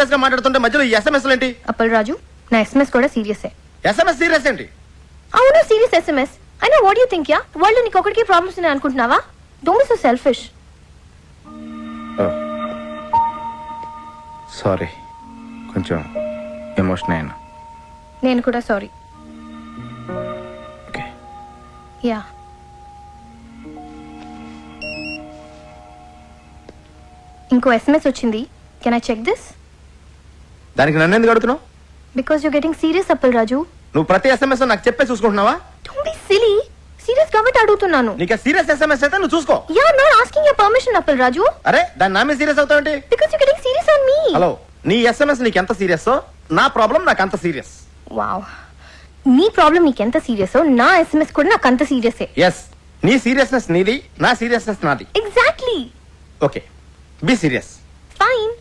Serious గా మాట్లాడుతుంటే మధ్యలో ఈ ఎస్ఎంఎస్ ఏంటి? అప్పల్ రాజు, నా ఎస్ఎంఎస్ కూడా సీరియస్. ఎస్ఎంఎస్ సీరియస్ ఏంటి? అవును, సీరియస్ ఎస్ఎంఎస్. అయినా what you think ya? World నీకు ఒకటికి ప్రాబ్లమ్స్ ఉన్నాయి అనుకుంటున్నావా? Don't be so selfish. Sorry, కొంచెం ఎమోషన్ అయినా. నేను కూడా సారీ. ఓకే. యా. ఇంకో ఎస్ఎంఎస్ వచ్చింది. Can I check this? దానికి నన్ను ఎందుకు అడుగుతున్నావు? Because you getting serious Appal Raju. నువ్వు ప్రతి ఎస్ఎంఎస్ నాకు చెప్పే చూసుకుంటున్నావా? Don't be silly. సీరియస్ కాబట్టి అడుగుతున్నాను. నీకు సీరియస్ ఎస్ఎంఎస్ అయితే నువ్వు చూసుకో. Ya, not asking your permission Appal Raju. అరే, దాని నా మీద సీరియస్ అవుతావేంటి? Because you getting serious on me. Hello, నీ ఎస్ఎంఎస్ నీకు ఎంత సీరియస్, నా ప్రాబ్లం నాకు అంత సీరియస్. వావ్, నీ ప్రాబ్లం నీకెంత సీరియస్, నా ఎస్ఎంఎస్ కూడా నాకు అంత సీరియసే. ఎస్, నీ సీరియస్నెస్ నీది, నా సీరియస్నెస్ నాది. Exactly. Okay, be serious. Fine.